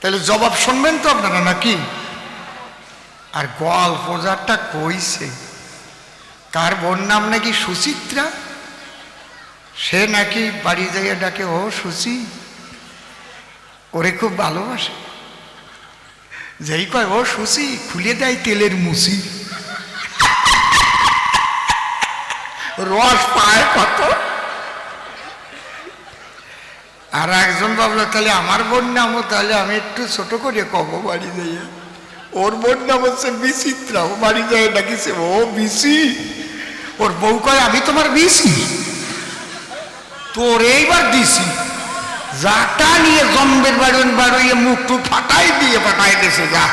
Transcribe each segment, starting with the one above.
তাহলে জবাব শুনবেন তো আপনারা নাকি? আর গল্প যারটা কইছে, কার বোন নাম নাকি সুচিত্রা, সে নাকি বাড়ি যাইয়া ডাকে ও সুচি, ওরে খুব ভালোবাসে। যেই কয় ও সুচি, খুলে দেয় তেলের মুচি। রস পায় কত। আর একজন ভাবলো তাহলে আমার বোন নামও, তাহলে আমি একটু ছোট করে কব বাড়ি যাইয়া, ওর বোন নাম হচ্ছে বিচিত্রা, ও বাড়ি যায় ডাকিছে ও বিচি। ওর বউ কয় আমি তোমার বিচি, তোর এইবার দিছি। যাটা নিয়ে জম্বের বাড়ন বাড়িয়ে মুখ টুক ফাটাই দিয়ে পাঠাই দিয়েছে। যা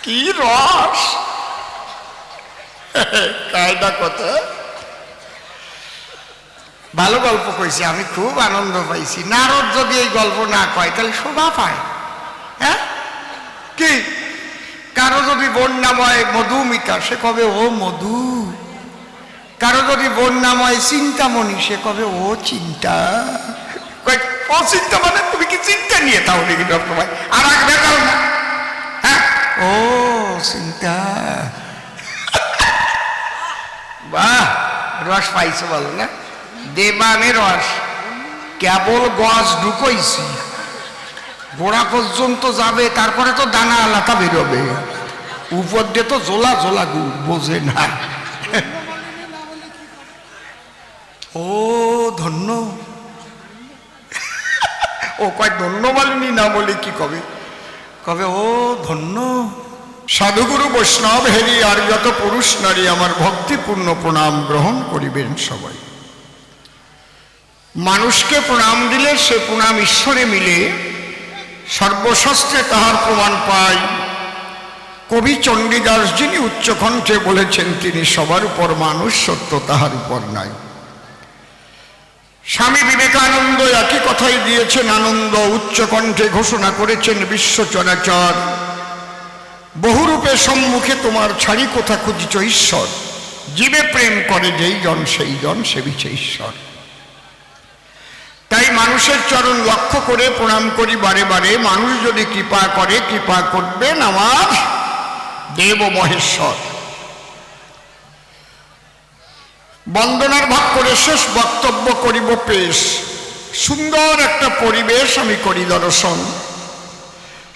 কি রস, কায়দা কথা। ভালো গল্প কইছে, আমি খুব আনন্দ পাইছি। নারদ যদি এই গল্প না কয় তাহলে শোভা পায়। হ্যাঁ কি, কারো যদি বোন নাম হয় মধুমিতা, সে কবে ও মধু। কারো যদি বোন নাম হয় চিন্তামণি, সে কবে ও চিন্তা। ও চিন্তা মানে তুমি কি চিন্তা নিয়ে তাহলে কি ডক্টর ভাই আর রাখবে না? হ্যাঁ ও চিন্তা। বাহ, রস পাইছো বলো না? দেবানে রস, কেবল গজ ঢুকইছি, গোড়া পর্যন্ত যাবে, তারপরে তো দানা আলাদা বেরোবে, উপর দিয়ে তো জোলা জোলা গুড়, বোঝে না। ও ধন্য, ও কয় ধন্য মালিনী না বলে কি কবে, কবে ও ধন্য। সাধুগুরু বৈষ্ণব হেরি আর যত পুরুষ নারী আমার ভক্তিপূর্ণ প্রণাম গ্রহণ করিবেন সবাই। মানুষকে প্রণাম দিলে সে প্রণাম ঈশ্বরে মিলে, সর্বশাস্ত্রে তাহার প্রমাণ পায়। কবি চণ্ডীদাস যিনি উচ্চকণ্ঠে বলেছেন, তিনি সবার উপর মানুষ, সত্য তাহার উপর নাই। স্বামী বিবেকানন্দ একই কথাই দিয়েছেন আনন্দ, উচ্চকণ্ঠে ঘোষণা করেছেন বিশ্ব চরাচর। বহুরূপে সম্মুখে তোমার ছাড়ি কোথা খুঁজিছ ঈশ্বর, জীবে প্রেম করে যেই জন সেই জন সেবিছে ঈশ্বর। তাই মানুষের চরণ লক্ষ্য করে প্রণাম করি বারে বারে। মানুষ যদি কৃপা করে, কৃপা করবেন আমার দেব মহেশ্বর। বন্দনার ভাগ করে শেষ বক্তব্য করিব পেশ। সুন্দর একটা পরিবেশ আমি করি দর্শন,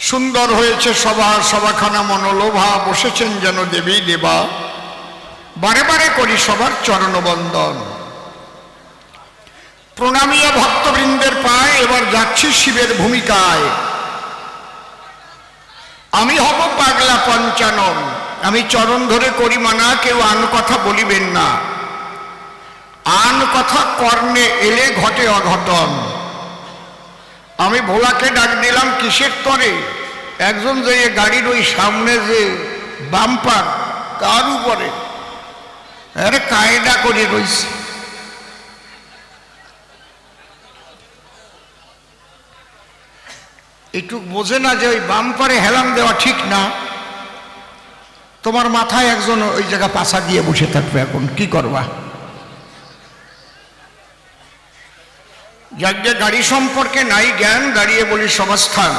সুন্দর হয়েছে সভা, সভাখানা মনোলোভা, বসেছেন যেন দেবী দেবা। বারে বারে করি সবার চরণবন্দন, প্রণামিয়া ভক্তবৃন্দের পায়। এবার যাচ্ছি শিবের ভূমিকায়। আমি হব পাগলা পঞ্চানন, আমি চরণ ধরে করি মানা, কেউ আন কথা বলিবেন না। আন কথা কর্ণে এলে ঘটে অঘটন। আমি ভোলাকে ডাক দিলাম কিসের তরে, একজন যে গাড়ির ওই সামনে যে বাম্পার তার উপরে আরে কায়দা করে রয়েছে। একটু বোঝে না যে ওই বাম্পারে হেলাম দেওয়া ঠিক না। তোমার মাথায় একজন ওই জায়গা পাশা দিয়ে বসে থাকবে, এখন কি করবা? যাকে গাড়ি সম্পর্কে নাই জ্ঞান, দাঁড়িয়ে বলি সমাস্থান।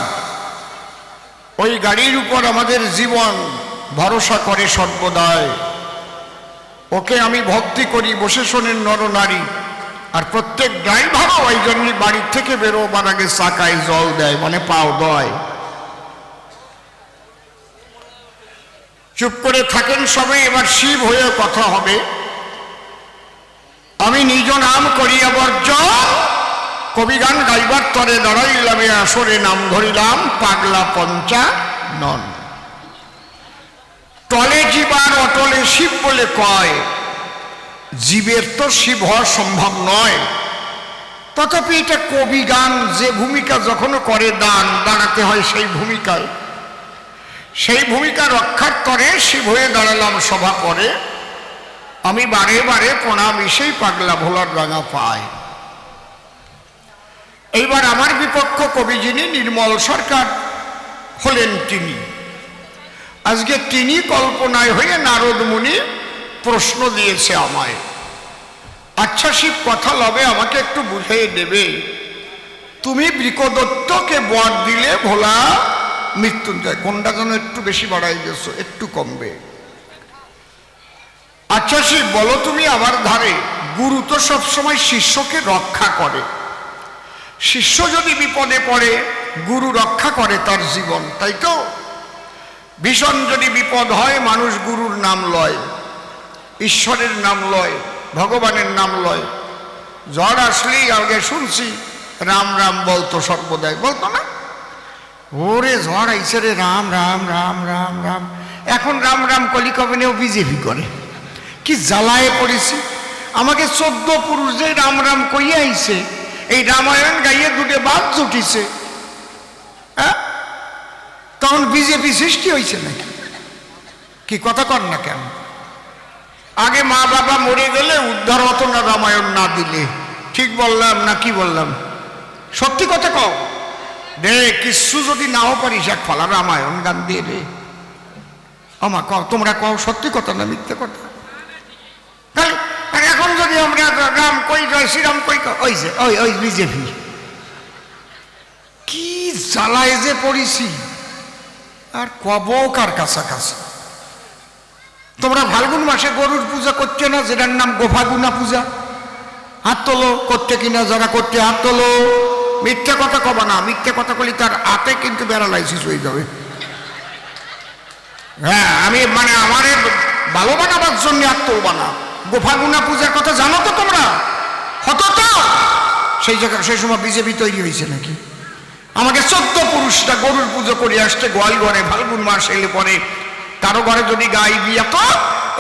ওই গাড়ির উপর আমাদের জীবন ভরসা করে সর্বদাই। ওকে আমি ভক্তি করি, বসে শোনেন নরনারী। আর প্রত্যেক ড্রাইভারও ওই জন্য বাড়ির থেকে বেরোবার আগে চাকায় জল দেয়, মানে পাও দয়। চুপ করে থাকেন সবাই, এবার শিব হয়ে কথা হবে। আমি নিজ নাম করিয়া বর্জন, কবিগান গাইবার তরে দাঁড়াইলাম, আসরে নাম ধরিলাম পাগলা পঞ্চানন। টলে জীবার অটলে শিব বলে কয়, জীবের তো শিব হওয়া সম্ভব নয়। তথাপি এটা কবি গান, যে ভূমিকা যখন করে দান দাঁড়াতে হয় সেই ভূমিকায়, সেই ভূমিকা রক্ষার তরে শিব হয়ে দাঁড়ালাম সভা করে। আমি বারে বারে প্রণাম সেই পাগলা ভোলার রাঙা পায়। এইবার আমার বিপক্ষ কবি যিনি নির্মল সরকার হলেন, তিনি আজকে তিনি কল্পনায় হয়ে নারদ মুনি প্রশ্ন দিয়েছে আমায়, আচ্ছা শিব কথা লবে আমাকে একটু বুঝিয়ে দেবে। তুমি বৃকদত্তকে বর দিলে ভোলা মৃত্যুঞ্জয়। কোনটা যেন একটু বেশি বাড়াই গেছো, একটু কমবে। আচ্ছা শিব বলো তুমি আমার ধারে, গুরু তো সবসময় শিষ্যকে রক্ষা করে। শিষ্য যদি বিপদে পড়ে গুরু রক্ষা করে তার জীবন, তাই তো? ভীষণ যদি বিপদ হয় মানুষ গুরুর নাম লয়, ঈশ্বরের নাম লয়, ভগবানের নাম লয়। জ্বর আসলেই আগে শুনছি রাম রাম বলতো, সর্বদাই বলতো না? ওরে ঝড় আইছে রে, রাম রাম রাম রাম রাম। এখন রাম রাম কলিকবেনেও বিজেপি করে। কি জ্বালায় পড়েছি। আমাকে 14 পুরুষ যে রাম রাম কইয়া আইছে, এই রামায়ণ গাইয়ে দুটো বাদ জুটিছে, হ্যাঁ? তখন বিজেপি সৃষ্টি হয়েছে নাকি? কি কথা কর না কেন? আগে মা বাবা মরে গেলে উদ্ধার হতো না রামায়ণ না দিলে। ঠিক বললাম না কি বললাম? সত্যি কথা কও রে, কিছু যদি নাও পারিস এক ফলা রামায়ণ গান দিয়ে রে। আমা কও, তোমরা কও সত্যি কথা না মিথ্যে কথা? এখন যদি আমরা রাম কই জয় শ্রীরাম কই, ওই যে ওই ওই বিজেপি। কি জ্বালায় যে পড়িছি, আর কব কার কাছাকাছি। তোমরা ফাল্গুন মাসে গরুর পূজা করছে না, যেটার নাম গোফাগুনা পূজা? হাত তোলো, করতে কিনা যারা করতে হাত তোলো। মিথ্যে কথা কবা না, মিথ্যে কথা বলি তার হাতে কিন্তু প্যারালাইসিস হয়ে যাবে। হ্যাঁ, আমি মানে আমার ভালো বানাবার জন্য হাত তুলবা না। গোফাগুনা পূজার কথা জানো তো তোমরা? হতো তো সেই জায়গা, সেই সময় বিজেপি তৈরি হয়েছে নাকি? আমাকে 14 পুরুষটা গরুর পুজো করে আসতে গোয়াল ঘরে, ফাল্গুন মাস এলে পরে কারো ঘরে যদি গাই বিয়া তো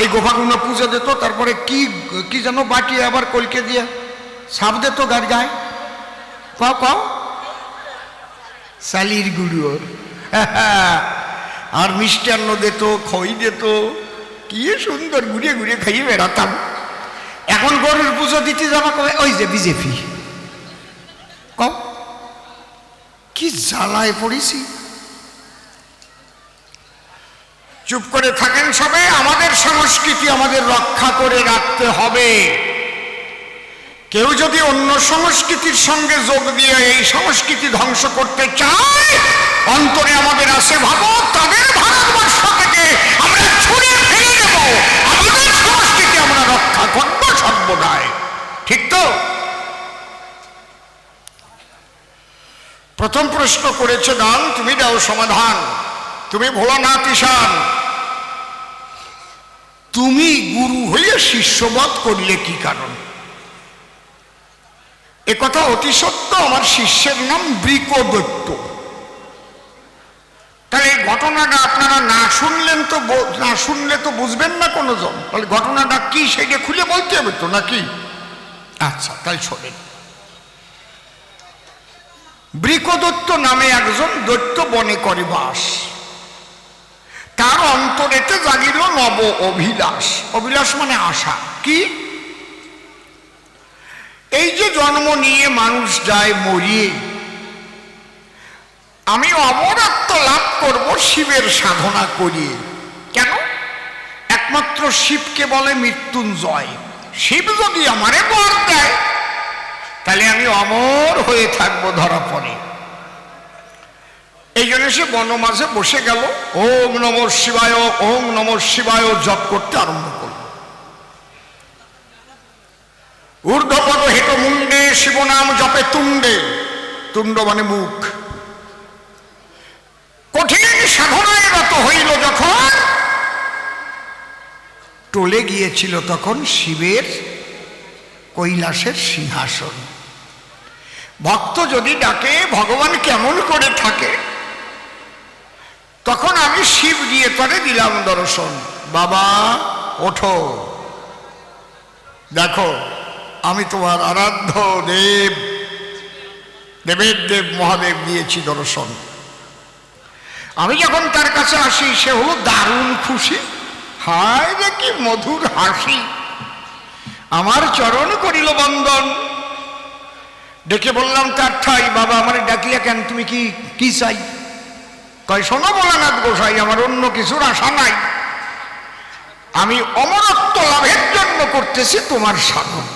এই গোফাগুনা পুজো দিত। তারপরে কি কি যেন বাটিয়ে আবার কলকে দিয়ে সাপ দিত গার গায়ে। কও কও, শালির গুরু। আর মিষ্টান্ন দিত, খই দিত, কি সুন্দর ঘুরিয়ে ঘুরিয়ে খাইয়ে বেড়াতাম। এখন গরুর পুজো দিতে যাবা কবে, ওই যে বিজেপি। কও কি জ্বালায় পড়েছি। চুপ করে থাকেন সবে। আমাদের সংস্কৃতি আমাদের রক্ষা করে রাখতে হবে। কেউ যদি অন্য সংস্কৃতির সঙ্গে যোগ দিয়ে এই সংস্কৃতি ধ্বংস করতে চায়, অন্তরে আমাদের আছে ভাবো তাদের ভারতবর্ষ থেকে আমরা ছুঁড়ে ফেলে দেব। আমাদের সংস্কৃতি আমরা রক্ষা করব সর্বদাই, ঠিক তো? প্রথম প্রশ্ন করেছে গান, তুমি দাও সমাধান। তুমি ভোলানাথ ঈশান, তুমি গুরু হইয়া শিষ্যবধ করলে কি কারণ? এ কথা অতি সত্য। আমার শিষ্যের নাম বৃকদত্ত। তাহলে এই ঘটনাটা আপনারা না শুনলেন তো, না শুনলে তো বুঝবেন না কোনো জন। তাহলে ঘটনাটা কি সেটা খুলে বলতে হবে তো নাকি? আচ্ছা তাই শোনেন। বৃকদত্ত নামে একজন দৈত্য বনে করে বাস। তার অন্তরেতে জাগিল নব অভিলাষ। অভিলাষ মানে আশা। কি? এই যে জন্ম নিয়ে মানুষ যায় মরিয়ে, আমি অমরত্ব লাভ করব শিবের সাধনা করিয়ে। কেন? একমাত্র শিবকে বলে মৃত্যুঞ্জয়। শিব যদি আমারে বর দেয় তাহলে আমি অমর হয়ে থাকবো ধরা পড়ে। এই জন্য সে বন মাঝে বসে গেল, ওম নমঃ শিবায় ওম নমঃ শিবায় জপ করতে আরম্ভ করল। ঊর্ধ্বপদ হেত মুন্ডে শিবনাম জপে তুণ্ডে। তুণ্ড মানে মুখ। কঠিন সাধনায় রত হইল যখন, টলে গিয়েছিল তখন শিবের কৈলাসের সিংহাসন। ভক্ত যদি ডাকে ভগবান কেমন করে থাকে, তখন আমি শিব গিয়ে তারে দিলাম দর্শন। বাবা ওঠো, দেখো আমি তোমার আরাধ্য দেব, দেবের দেব মহাদেব দিয়েছি দর্শন। আমি যখন তার কাছে আসি সে হলো দারুণ খুশি। হায় রে কি মধুর হাসি। আমার চরণ করিল বন্দন। ডেকে বললাম তার ঠাই, বাবা আমার ডাকিয়া কেন, তুমি কি কি চাই? কয় শোনো ভোলানাথ গোসাই, আমার অন্য কিছুর আশা নাই। আমি অমরত্ব লাভের জন্য করতেছি তোমার সাধন।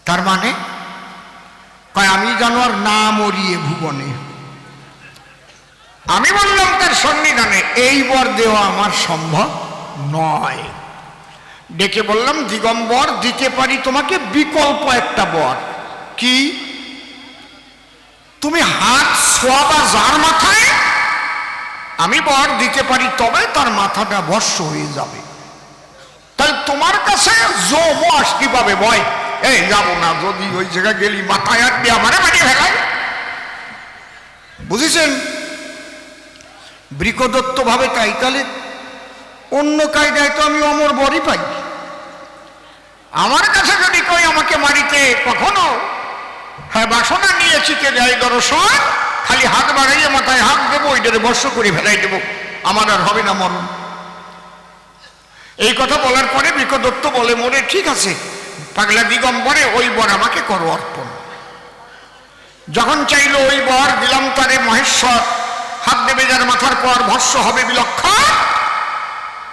তার মানে কয় আমি জানোয়ার না মরিয়ে ভুবনে। আমি বললাম তার সন্নিধানে এই বর দেওয়া আমার সম্ভব নয়। ডেকে বললাম, দিগম্বর, দিতে পারি তোমাকে বিকল্প একটা বর। কি? তুমি হাত ছোঁয়াবা যার মাথায়, আমি বর দিতে পারি, তবে তার মাথাটা ভস্ম হয়ে যাবে। তাহলে তোমার কাছে জোশ কি পাবে? ভয়, এই যাবো না, যদি ওই জায়গায় গেলি মাথায় হাত দিয়ে আমারে বানিয়ে ফেলায়। বুঝেছেন? বৃকদত্ত ভাবে তাই, তাহলে অন্য কায়দায় তো আমি অমর বরই পাই। আমার কাছে যদি কই আমাকে মারিতে কখনো হ্যাঁ বাসনা নিয়ে চিতে দেয় দর্শন, খালি হাত বাড়াইয়ে মাথায় হাত দেবো, ওইটারে বর্ষ করে ফেলাই দেবো, আমার আর হবে না মরণ। এই কথা বলার পরে বৃকদত্ত বলে, মনে ঠিক আছে পাগলা দিগম্বরে, ওই বর আমাকে করো অর্পণ। যখন চাইলো ওই বর দিলাম তারে, মহেশ্বর হাত দেবে যার মাথার পর ভস্য হবে বিলক্ষণ।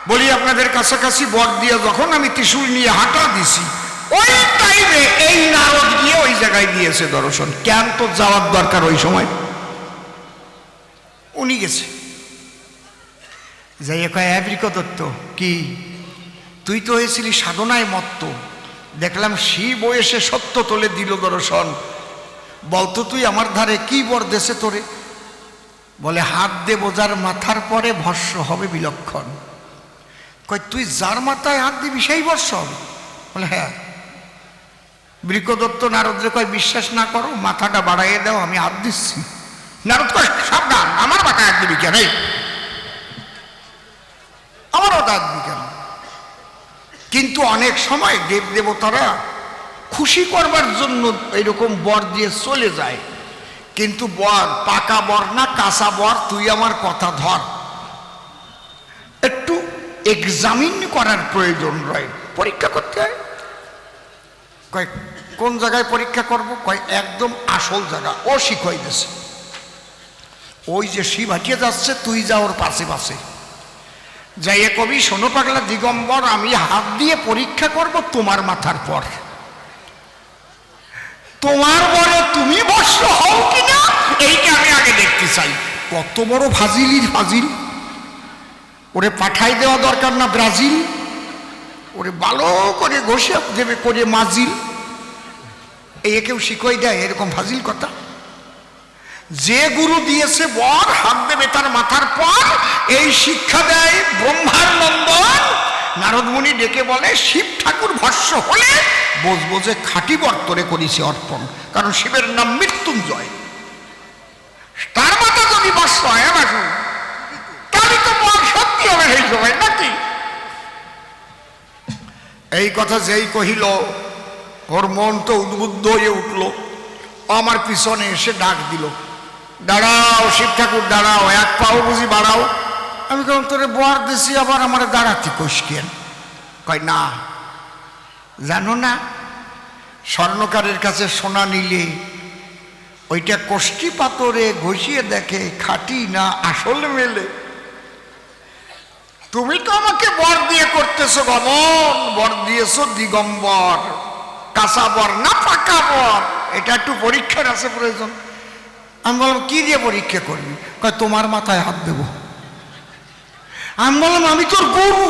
বলি আপনাদের কাছাকাছি বর দিয়ে যখন আমি ত্রিশূল নিয়ে হাঁটা দিছি, ওই টাইমে এই নারদ গিয়ে ওই জায়গায় দিয়েছে দর্শন। কেন? তো যাওয়ার দরকার ওই সময়, উনি গেছে। যাই কয়, বৃকদত্ত কি তুই তো হয়েছিলি সাধনায় মত্ত, দেখলাম শিব এসে সত্য তোলে দিল দর্শন, বলতো তুই আমার ধারে কি বর দেশে তোরে? বলে, হাত দেব যার মাথার পরে ভস্য হবে বিলক্ষণ। কয়, তুই যার মাথায় হাত দিবি সেই ভস্য হবে? বলে, হ্যাঁ। বৃকদত্ত নারদরে কয়, বিশ্বাস না করো, মাথাটা বাড়াইয়ে দাও, আমি হাত দিচ্ছি। নারদ কয়, সাবধান, আমার মাথায় হাত দিবি কেন? আমারও হাত দিবি কেন? কিন্তু অনেক সময় দেব দেবতারা খুশি করবার জন্য এরকম বর দিয়ে চলে যায়। কিন্তু বর পাকা বর না, কাঁচা বর, তুই আমার কথা ধর, একটু এক্সামিন করার প্রয়োজন রয়, পরীক্ষা করতে হয়। কয়, কোন জায়গায় পরীক্ষা করব? কয়, একদম আসল জায়গা। ও শিখাই দিছে, ওই যে শিব হাঁটিয়ে যাচ্ছে, তুই যা ওর পাশে পাশে যাইয়ে কবি, শোনো পাগলা দিগম্বর, আমি হাত দিয়ে পরীক্ষা করব তোমার মাথার পর, তোমার বলে তুমি ভস্ম হও কিনা এইটা আমি আগে দেখতে চাই। কত বড় ফাজিলির ফাজিল! ওরে পাঠাই দেওয়া দরকার না ব্রাজিল, ওরে ভালো করে ঘষে দেবে করে মাজিল। এই কেউ শিখই দেয় এরকম ফাজিল কথা? যে গুরু দিয়েছে বর হাত দেবে তার মাথার পর, এই শিক্ষা দেয় ব্রহ্মার নন্দন। নারদ মুনি ডেকে বলে, শিব ঠাকুর ভস্য হলে বুঝবো যে খাঁটি বর তোরে করেছে অর্পণ, কারণ শিবের নাম মৃত্যুঞ্জয়। তার মাথা যদি ভস্য হয় তাহলে তো বর সত্যি হবে সেই সময় নাকি? এই কথা যেই কহিল, ওর মন তো উদ্বুদ্ধ হয়ে উঠল। আমার পিছনে এসে ডাক দিল, দাঁড়াও শিব ঠাকুর দাঁড়াও, এক পাও বুঝি বাড়াও। আমি কেমন তোরে বর দিছি, আবার আমার দাঁড়াতে কষকেন? কয়, না জানো না, স্বর্ণকারের কাছে সোনা নিলে ওইটা কষ্টি পাথরে ঘষিয়ে দেখে খাঁটি না আসল মেলে। তুমি তো আমাকে বর দিয়ে করতেছো গমন, বর দিয়েছো দিগম্বর, কাঁচা বর না পাকা বর, এটা একটু পরীক্ষার আছে প্রয়োজন। আমি বললাম, কি দিয়ে পরীক্ষা করবি? কয়, তোমার মাথায় হাত দেব। আমি বললাম, আমি তোর গুরু।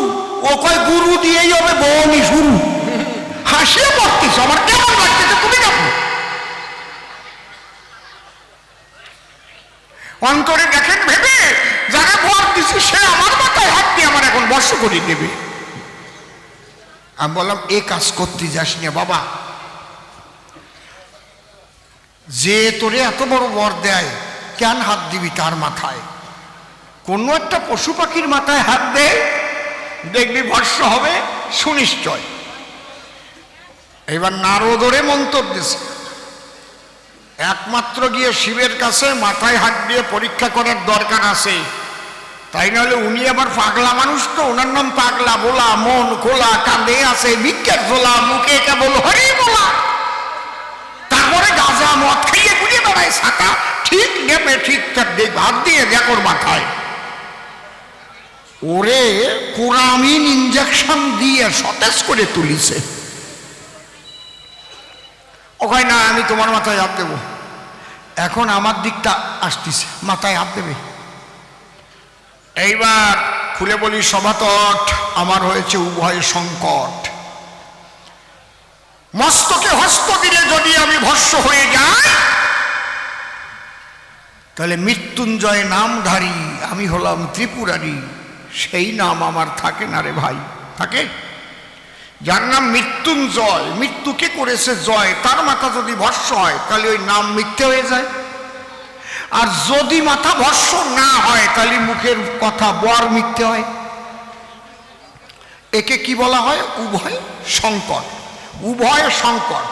ও কয়, গুরু দিয়েই হবে বউনি শুরু। হাসিয়ে পড়তেছ, আমার কেমন লাগতেছে তুমি দেখো। অন্তরে দেখেন ভেবে, যারা বর দিচ্ছে সে আমার মাথায় হাত দিয়ে আমার এখন বর্ষ করে দেবে। আমি বললাম, এ কাজ করতে যাস না বাবা, যে তোরে এত বড় বর দেয় কেন হাত দিবি তার মাথায়? কোনো একটা পশু পাখির মাথায় হাত দে, দেখবি ভস্য হবে সুনিশ্চয়। এবার নারদরে মন্তব্য দিছে, একমাত্র গিয়ে শিবের কাছে মাথায় হাত দিয়ে পরীক্ষা করার দরকার আছে, তাই নাহলে উনি আবার পাগলা মানুষ তো, ওনার নাম পাগলা বলা, মন খোলা, কাঁদে আছে ভিক্ষার ঝোলা, মুখে কেবল হরি বলা, তারপরে গাঁজা মদ খাইয়ে ঘুরে বেড়ায় ছাতা, ঠিক নেবে ঠিক হাত দিয়ে দেখোর মাথায়। ওরে কোরামিন ইঞ্জেকশন দিয়ে সতেজ করে তুলিছে। ও কয় না আমি তোমার মাথায় হাত দেবো। এখন আমার দিকটা আসতেছে, মাথায় হাত দেবে। এইবার খুলে বলি সভাতট, আমার হয়েছে উভয় সংকট। মস্তকে হস্ত দিলে যদি আমি ভস্ম হয়ে যাই, তাহলে মৃত্যুঞ্জয় নামধারী আমি হলাম ত্রিপুরারি, সেই নাম আমার থাকে না রে ভাই। থাকে? যার নাম মৃত্যুঞ্জয়, মৃত্যুকে করেছে জয়, তার মাথা যদি ভস্ম হয় তাহলে ওই নাম মিথ্যে হয়ে যায়। আর যদি মাথা ভস্ম না হয় তাহলে মুখের কথা বর মিথ্যে হয়। একে কি বলা হয়? উভয় সংকট। উভয় সংকট,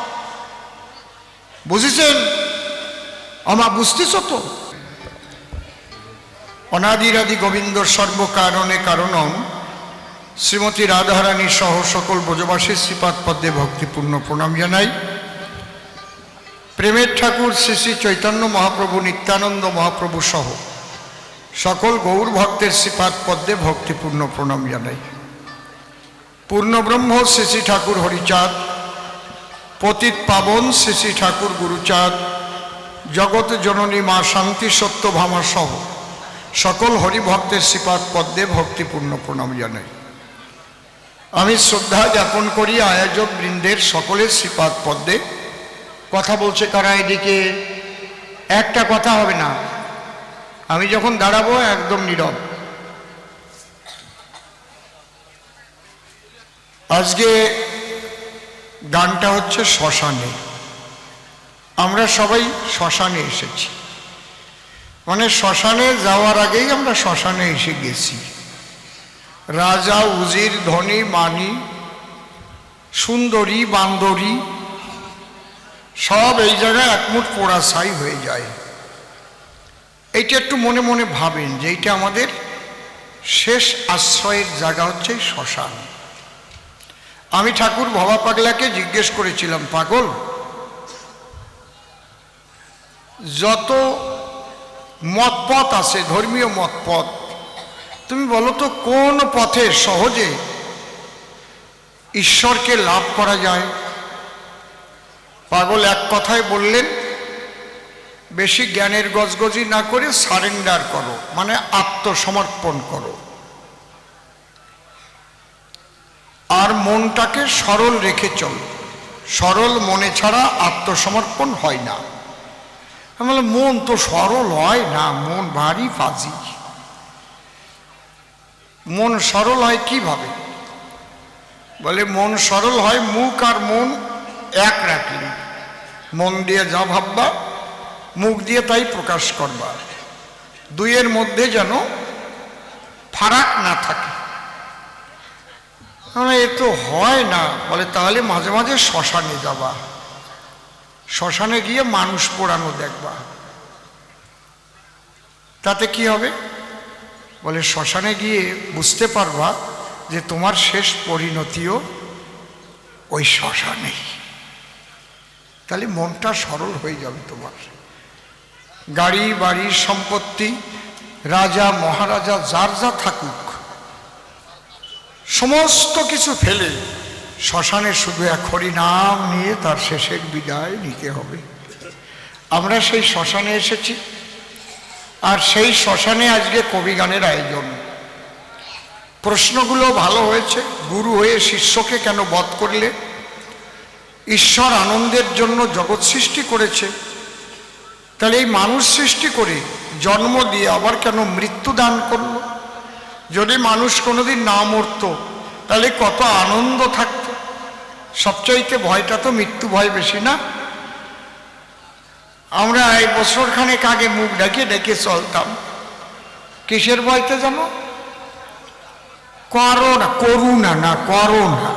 বুঝেছেন? আমার বুঝতেছ তো? অনাদিরাদি গোবিন্দ সর্বকারণে কারণম শ্রীমতী রাধারানী সহ সকল ব্রজবাসী শ্রীপাদ পদ্মে ভক্তিপূর্ণ প্রণাম জানাই। প্রেমের ঠাকুর শ্রী শ্রী চৈতন্য মহাপ্রভু, নিত্যানন্দ মহাপ্রভু সহ সকল গৌর ভক্তের শ্রীপাদ পদ্মে ভক্তিপূর্ণ প্রণাম জানাই। পূর্ণব্রহ্ম শ্রী শ্রী ঠাকুর হরিচাঁদ, পতিত পাবন শ্রী শ্রী ঠাকুর গুরুচাঁদ, জগৎ জননী মা শান্তি সত্যভামা সহ সকল হরিভক্তের শ্রীপাদ পদ্মে ভক্তিপূর্ণ প্রণাম জানাই। আমি শ্রদ্ধা জ্ঞাপন করি আয়োজক বৃন্দের সকলের শ্রীপাদ পদ্মে। কথা বলছে কারা এদিকে? একটা কথা হবে না, আমি যখন দাঁড়াবো একদম নীরব। আজকে গানটা হচ্ছে শ্মশানে। আমরা সবাই শ্মশানে এসেছি, মানে শ্মশানে যাওয়ার আগেই আমরা শ্মশানে এসে গেছি। রাজা, উজির, ধনী, মানি, সুন্দরী, বান্দরী সব এই জায়গায় একমুঠ পোড়া ছাই হয়ে যায়। এইটা একটু মনে মনে ভাবেন যে এইটা আমাদের শেষ আশ্রয়ের জায়গা হচ্ছে শ্মশান। আমি ঠাকুর ভবা পাগলাকে জিজ্ঞেস করেছিলাম, পাগল, যত মতপথ আছে, ধর্মীয় মতপথ, তুমি বলো তো কোন পথে সহজে ঈশ্বরকে লাভ করা যায়? পাগল এক কথায় বললেন, বেশি জ্ঞানের গজগজি না করে সারেন্ডার করো, মানে আত্মসমর্পণ করো, আর মনটাকে সরল রেখে চলো। সরল মনে ছাড়া আত্মসমর্পণ হয় না। আমি বললাম, মন তো সরল হয় না, মন ভারী ফাজি। মন সরল হয় কিভাবে? বলে মন সরল হয় মুখ আর মন এক রাখলে। মন দিয়ে যা ভাববা মুখ দিয়ে তাই প্রকাশ করবা, দুইয়ের মধ্যে যেন ফারাক না থাকে। এ তো হয় না। বলে তাহলে মাঝে মাঝে শ্মশানে যাবা, শ্মশানে গিয়ে মানুষ পোড়ানো দেখবা, তাতে কি হবে? বলে শ্মশানে গিয়ে বুঝতে পারবা যে তোমার শেষ পরিণতিও ওই শ্মশানেই। তাহলে মনটা সরল হয়ে যাবে তোমার। গাড়ি, বাড়ি, সম্পত্তি, রাজা মহারাজা যার যা থাকুক, সমস্ত কিছু ফেলে শ্মশানে শুধু এক হরিনাম নিয়ে তার শেষের বিদায় নিতে হবে। আমরা সেই শ্মশানে এসেছি, আর সেই শ্মশানে আজকে কবিগানের আয়োজন। প্রশ্নগুলো ভালো হয়েছে। গুরু হয়ে শিষ্যকে কেন বধ করলে? ঈশ্বর আনন্দের জন্য জগৎ সৃষ্টি করেছে, তাহলে এই মানুষ সৃষ্টি করে জন্ম দিয়ে আবার কেন মৃত্যু দান করল? যদি মানুষ কোনোদিন না মরত তাহলে কত আনন্দ থাকত। সবচাইতে ভয়টা তো মৃত্যু ভয় বেশি না? আমরা এই বছরখানেক আগে মুখ ঢেকে ঢেকে চলতাম, কিসের ভয়তে জানো? করোনা। করুণা না, করোনা।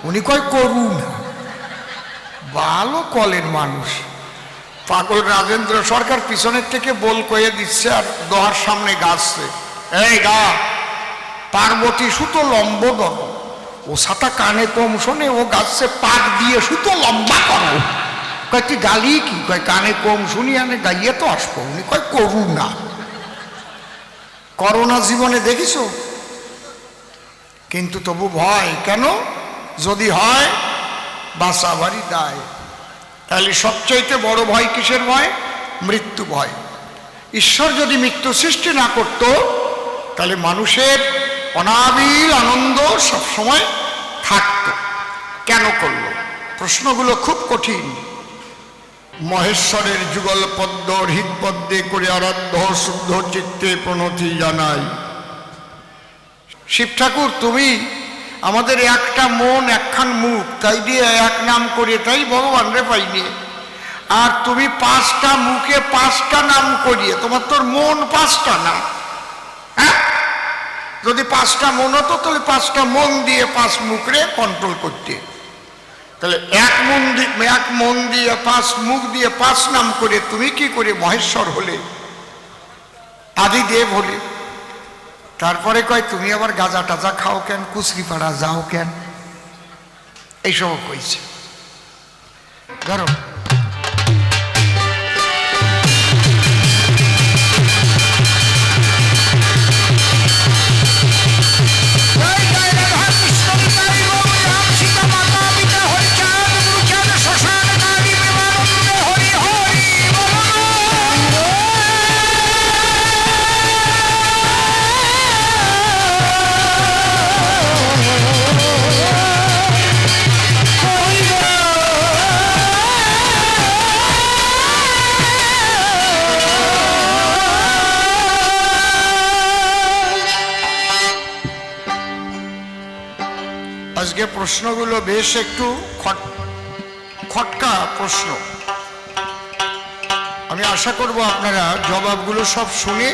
উনি কয় করুণা। ভালো কলের মানুষ। পাগল রাজেন্দ্র সরকার পিছনের থেকে বল কয়ে দিচ্ছে, আর দোহার সামনে গাছছে, এই গা পার্বতী সুতো লম্বদন। ও সাতা কানে কম শোনে, ও গাছছে পাক দিয়ে সুতো লম্বা করো। কয় তুই গালি কি? কয় কানে কম শুনি, আমি গাইয়ে তো আসবো। উনি কয় করুণা। করোনা জীবনে দেখিস? কিন্তু তবু ভয় কেন? যদি হয় বাঁচাবারই দায়। তাহলে সবচাইতে বড় ভয় কিসের ভয়? মৃত্যু ভয়। ঈশ্বর যদি মৃত্যু সৃষ্টি না করত তাহলে মানুষের অনাবিল আনন্দ সবসময় থাকত। কেন করলো? প্রশ্নগুলো খুব কঠিন। মহেশ্বরের যুগল পদ্ম হৃদপদ্মে করে আরাধ্য শুদ্ধ চিত্তে প্রণতি জানাই। শিব ঠাকুর, তুমি আমাদের একটা মন একখান মুখ, তাই দিয়ে এক নাম করে তাই ভগবান রে পাইনি। আর তুমি 5টা মুখে 5টা নাম করিয়ে, তোমার তোর মন 5টা না। হ্যাঁ, যদি 5টা মন হতো তাহলে 5টা মন দিয়ে 5 মুখরে কন্ট্রোল করতে। তাহলে এক মন দিয়ে 5 মুখ দিয়ে 5 নাম করে তুমি কি করে মহেশ্বর হলে, আদিদেব হলে? তারপরে কয় তুমি আবার গাঁজা টাজা খাও কেন, কুচরিপাড়া যাও কেন, এইসব কইছে। ধরো আজকে প্রশ্নগুলো বেশ একটু খটকা প্রশ্ন। আমি আশা করব আপনারা জবাবগুলো সব শুনে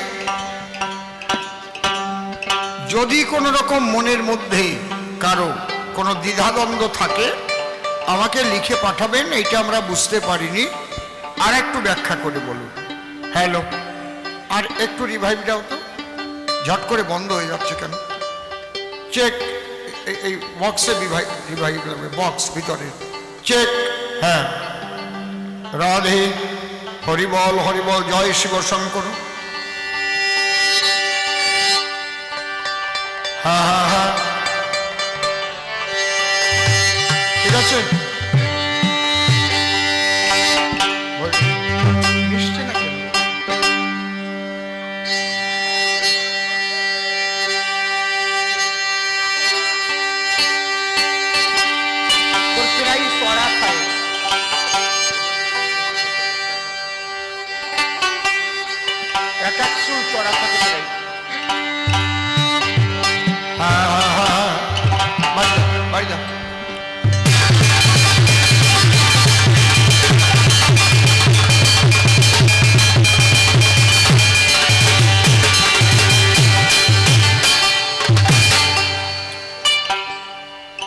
যদি কোনো রকম মনের মধ্যে কারো কোনো দ্বিধাদ্বন্দ্ব থাকে আমাকে লিখে পাঠাবেন, এইটা আমরা বুঝতে পারিনি, আর একটু ব্যাখ্যা করে বলুন। হ্যালো, আর একটু রিভাইভ দাও তো, ঝট করে বন্ধ হয়ে যাচ্ছে কেন? চেক, এই বক্সে রিভাইভ লাগবে, বক্স ভিতরে চেক। হ্যাঁ, রাধে, হরিবল হরিবল, জয় শিব শঙ্কর। হ্যাঁ হ্যাঁ হ্যাঁ, ঠিক আছে। নিশ্চয় না কেন?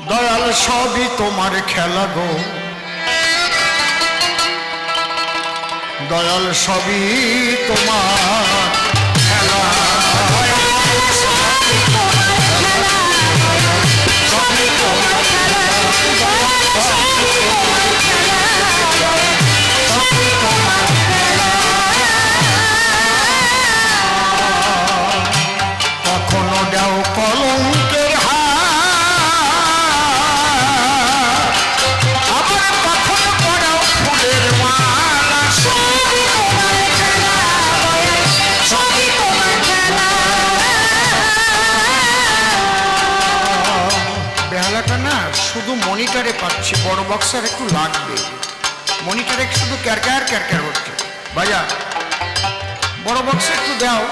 দয়াল সবই তোমার খেলা গো, দয়াল সবই তোমার খেলা, কখনো দেও কলঙ্কের শুধু মনিটরে পাচ্ছি, বড় বক্সার একটু লাগবে। মনিটরে শুধু ক্যারক্যার ক্যারক্যার হচ্ছে। ভাইয়া বড় বক্সে একটু দাও।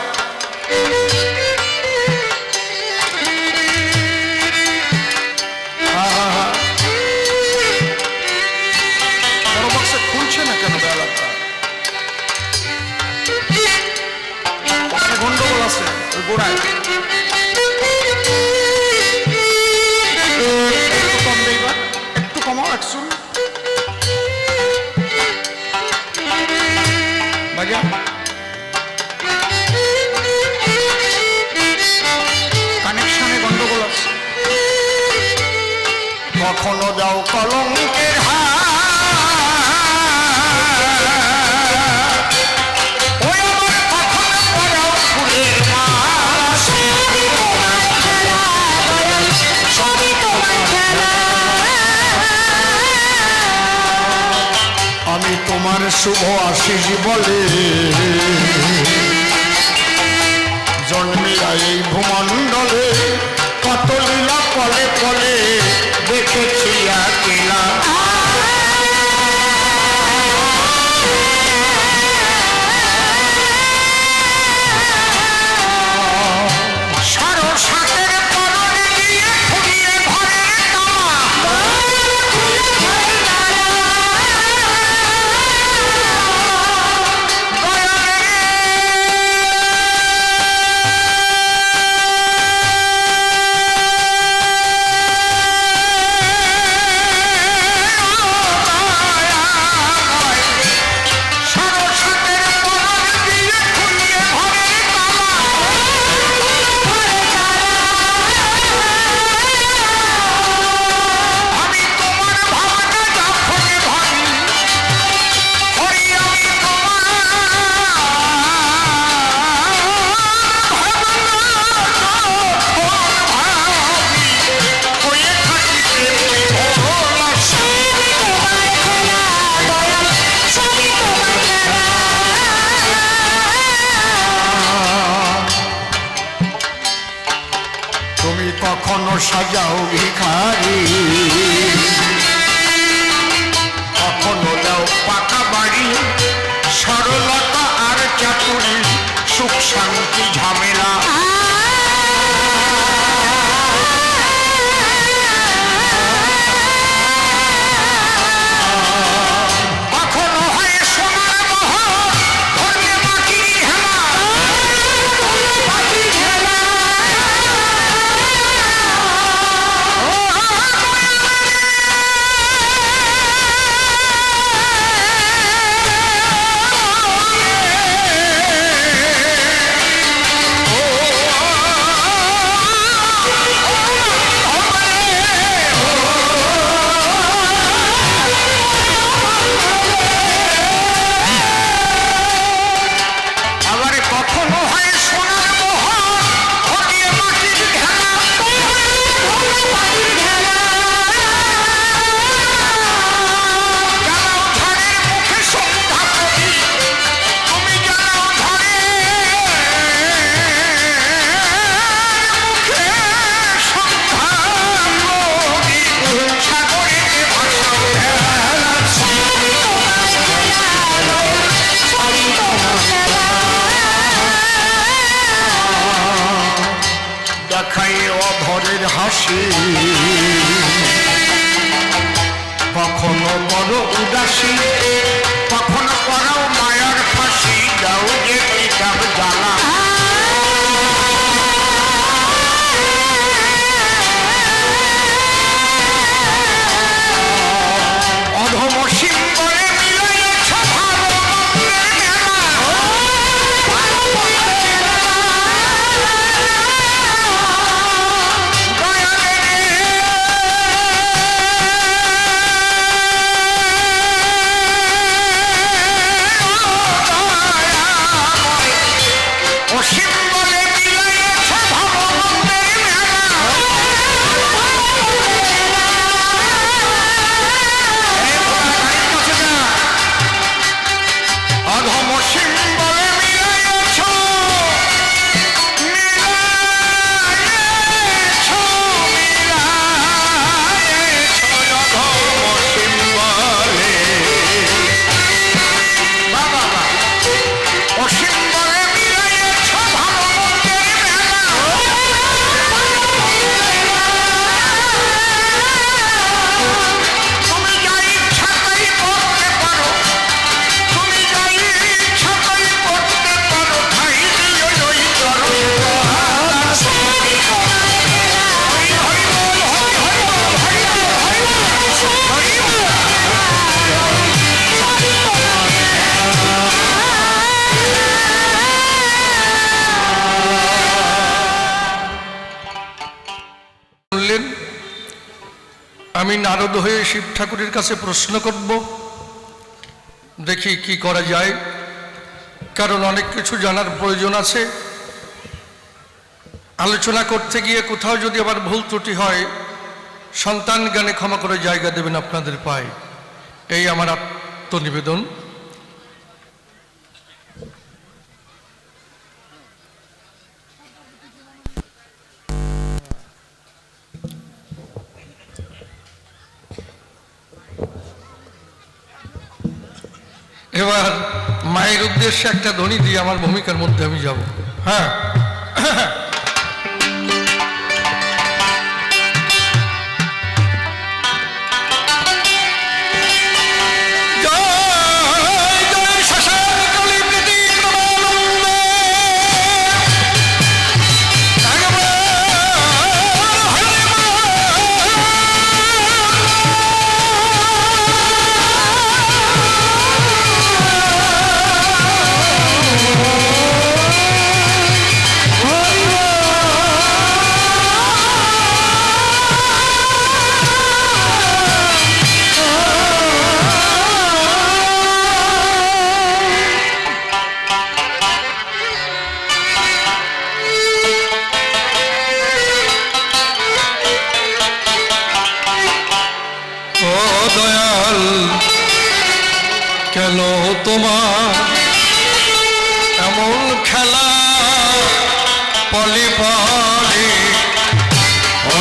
বড় বক্সে খুলছে না কেন? বেলাটা গন্ডগোল আছে ওই গোড়ায়। একটু কমাও, একশো ভাইয়া। কানেকশনে গন্ডগোল আছে। কখনো যাও কলঙ্কের তোমার শুভ আশিস বলে জন্মিয়া এই ভূমণ্ডলে কত লীলা পলে পলে দেখেছি আকিলা কখনো সাজাও ভিখারি কখনো দাও পাকা বাড়ি সরলতা আর চাতুরি সুখ শান্তি ঝামেলা কখনো বড় উদাসী কখনো পড়াও মায়ার ফাঁসি দাও যে কিতাব জ্বালা অধম সিংহলে মিলাইছ ভালো আমি নারদ হয়ে শিব ঠাকুরের কাছে প্রশ্ন করব, দেখি কি করা যায়, কারণ অনেক কিছু জানার প্রয়োজন আছে। আলোচনা করতে গিয়ে কোথাও যদি আবার ভুল ত্রুটি হয়, সন্তান জ্ঞানে ক্ষমা করে জায়গা দেবেন আপনাদের পায়ে, এই আমার আত্মনিবেদন। এবার মায়ের উদ্দেশ্যে একটা ধ্বনি দিয়ে আমার ভূমিকার মধ্যে আমি যাব। হ্যাঁ, কেন তোমার এমন খেলা পলে পলে, ও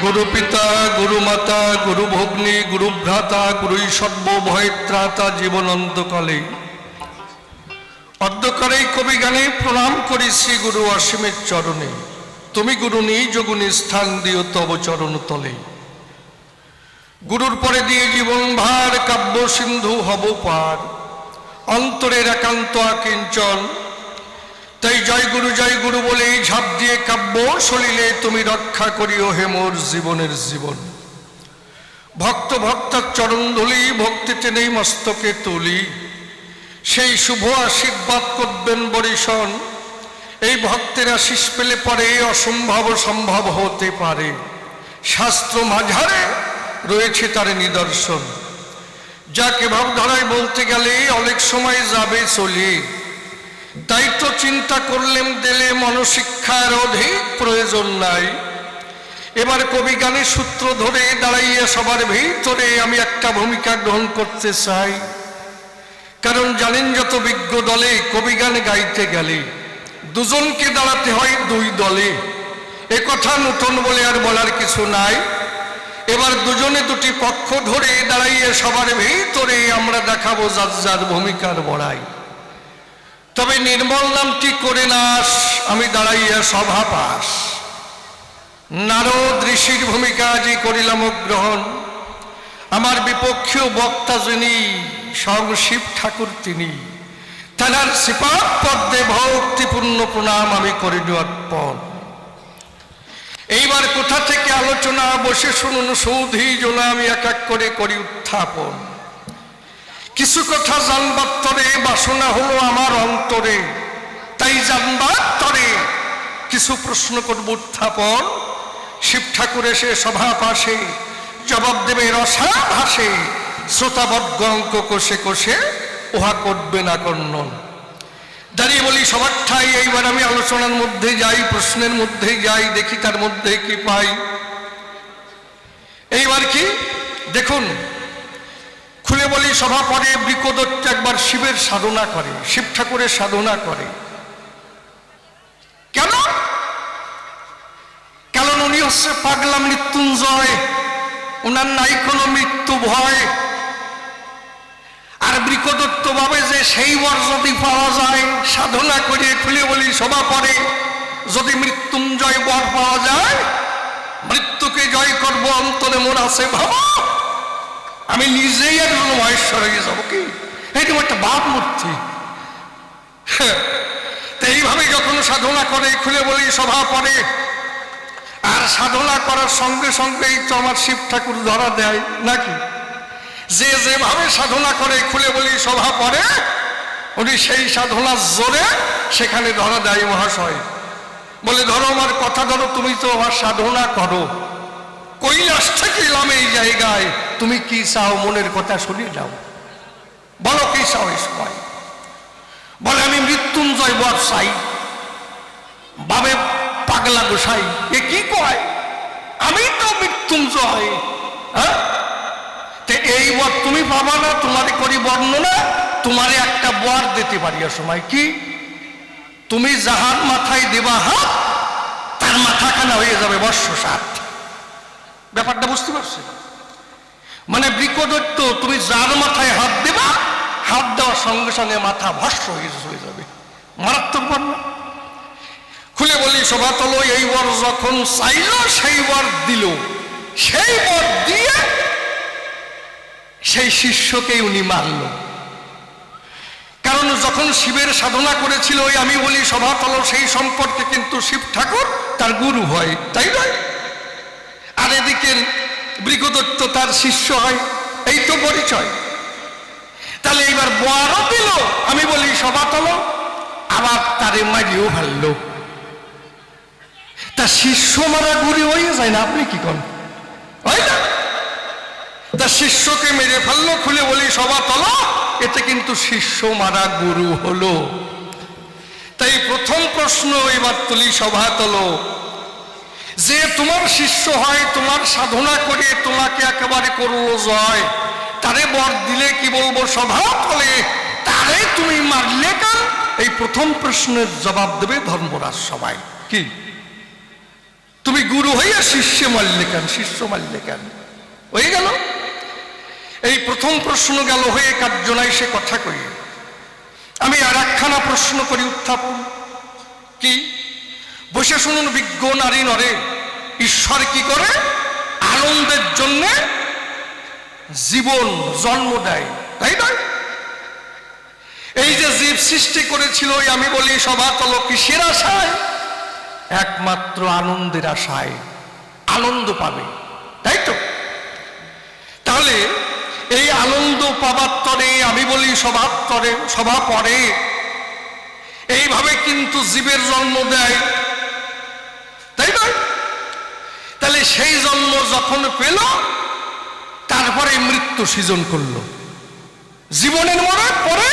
গুরু পিতা, গুরু মাতা, গুরু ভগ্নী, গুরু ভ্রাতা, গুরুই সর্বভয় ত্রাতা জীবন অন্তকালে অর্ধকারে কবি গানে প্রণাম করি শ্রী গুরু অসীমের চরণে। তুমি গুরু নিজ গুণে স্থান দিও তব চরণ তলে। গুরুর পরে দিয়ে জীবন ভার কাব্য সিন্ধু হব পার, অন্তরের একান্ত আকিঞ্চন। তাই জয় গুরু বলেই ঝাঁপ দিয়ে কাব্য সলিলে তুমি রক্ষা করিও হে মোর জীবনের জীবন। ভক্ত ভক্তার চরণ ধুলি, ভক্তি টেনেই মস্তকে তুলি, সেই শুভ আশীর্বাদ করবেন বরিশন। এই ভক্তের আশিস পেলে পরে অসম্ভব সম্ভব হতে পারে, শাস্ত্র মাঝারে রয়েছে তার নিদর্শন। যাকে ভাবধারায় বলতে গেলে অনেক সময় যাবে চলে, তাই তো চিন্তা করলেন দিলে মনশিক্ষার অধিক প্রয়োজন নাই। এবার কবি গানের সূত্র ধরে দাঁড়াইয়া সবার ভিতরে আমি একটা ভূমিকা গ্রহণ করতে চাই। কারণ জানেন যত বিজ্ঞ দলে কবিগান গাইতে গেলে দুজনকে দাঁড়াতে হয় দুই দলে। এ কথা নতুন বলে আর বলার কিছু নাই। এবার দুজনে দুটি পক্ষ ধরে দাঁড়াইয়ে সবার ভিতরে আমরা দেখাবো যার যার ভূমিকার বড়াই। তবে নির্মল নামটি করে নাস, আমি দাঁড়াইয়া সভা পাস। নারদ ঋষির ভূমিকা আজই করিলাম গ্রহণ। আমার বিপক্ষীয় বক্তা যিনি স্বয়ং শিব ঠাকুর তিনি, তেনার শ্রীপাদ পদ্মে ভক্তিপূর্ণ প্রণাম আমি করিল অর্পণ। এইবার কোথা থেকে আলোচনা, বসে শুনুন সৌধি জোনা, আমি এক এক করে করি উত্থাপন। কিছু কথা জানবার তরে বাসনা হলো আমার অন্তরে, তাই জানবার তরে কিছু প্রশ্ন করব উত্থাপন। শিব ঠাকুর এসে সভা পাশে জবাব দেবে রসা ভাসে, শ্রোতাবর্গ অঙ্ক কষে কষে উহা করবে না কর্ণন। দাঁড়িয়ে বলি সবার ঠাই, এইবার আমি আলোচনার মধ্যে যাই, প্রশ্নের মধ্যে যাই, দেখি তার মধ্যে কি পাই। এইবার কি দেখুন, খুলে বলি সভা পরে বৃকদত্ত একবার শিবের সাধনা করে, শিব ঠাকুরের সাধনা করে। কেন? কারণ উনি হচ্ছে পাগলা মৃত্যুঞ্জয়, ওনার নাই কোনো মৃত্যু ভয়। আর বৃকদত্ত ভাবে যে সেই বর যদি পাওয়া যায় সাধনা করে, খুলে বলি সভা পরে যদি মৃত্যুঞ্জয় বর পাওয়া যায়, মৃত্যুকে জয় করব অন্তরে মোর আছে ভাবা, আমি নিজেই একজন মহেশ্বর হয়ে যাবো। কি এইরকম একটা ভাবমূর্তি। তো এইভাবে যখন সাধনা করে, খুলে বলি সভা পরে, আর সাধনা করার সঙ্গে সঙ্গেই তো আমার শিব ঠাকুর ধরা দেয় নাকি? যে যেভাবে সাধনা করে, খুলে বলি সভা পরে, উনি সেই সাধনার জোরে সেখানে ধরা দেয় মহাশয়। বলে ধরো আমার কথা ধরো, তুমি তো আমার সাধনা করো, কৈলাস থেকে এলাম এই জায়গায়, তুমি কি চাও মনের কথা শুনে যাও, বলো কি চাও এই সময়। বলে আমি মৃত্যুঞ্জয় বর চাই। বাবে পাগলা গোসাই এ কি কয়, আমি তো মৃত্যুঞ্জয়। হ্যাঁ, এই বর তুমি পাবা না, তোমারে করি বর্ণনা, তোমারে একটা বর দিতে পারি। সময় কি, তুমি যাহার মাথায় দেবা হাত, তার মাথাখানা হয়ে যাবে বর্ষসাত। ব্যাপারটা বুঝতে পারছি? মানে বৃকদত্ত, তুমি যার মাথায় হাত দেবা, হাত দেওয়ার সঙ্গে সঙ্গে মাথা ভস্ম হয়ে চলে যাবে। মারাত্মক বর্ণনা। খুলে বলি সভা তলো, এই বর যখন চাইল সেই বর দিল, সেই বর দিয়ে সেই শিষ্যকে উনি মারল। কারণ যখন শিবের সাধনা করেছিল, ওই আমি বলি সভা তলো, সেই সম্পর্কে কিন্তু শিব ঠাকুর তার গুরু হয়, তাই নয়? আর এদিকে বৃকদত্ত তার শিষ্য হয়, এই তো পরিচয়। তাহলে এইবার বরও দিল, আমি বলি সভা তলো, আবার তারে মারিও ফেললো। তা শিষ্য মারা গুরু হয়ে যায় না? আপনি কি করেন, হয় না? তা শিষ্যকে মেরে ফেললো, খুলে বলি সভা তলো, এতে কিন্তু শিষ্য মারা গুরু হলো। তাই প্রথম প্রশ্ন এবার তুলি সভা তলো, যে তোমার শিষ্য হয়, তোমার সাধনা করে তোমাকে একেবারে করলো জয়, তারে বর দিলে কি বলবো সভা তলে, তারে তুমি মারলে কেন? এই প্রথম প্রশ্নের জবাব দেবে ধর্মরাজ সবাই। কি, তুমি গুরু হইয়া শিষ্য মারলে কেন, শিষ্য মারলে কেন? হয়ে গেল এই প্রথম প্রশ্ন গেল হয়ে, কার্যনায় সে কথা কই। আমি আর একখানা প্রশ্ন করি উত্থাপন। কি, বসে শুনুন বিজ্ঞ নারী নরে, ঈশ্বর কি করে? আনন্দের জন্য জীবন জন্ম দেয়, তাই নয়? এই যে জীব সৃষ্টি করেছিল, আমি বলি সভা তলো, কিসের আশায়? একমাত্র আনন্দের আশায়, আনন্দ পাবে, তাই তো? তাহলে এই আনন্দ পাবার তরে, আমি বলি সভা তরে, সভা পরে এইভাবে কিন্তু জীবের জন্ম দেয়, তাই নয়? তাহলে সেই জন্ম যখন পেল, তারপরে মৃত্যু সৃজন করলো। জীবনের মরার পরে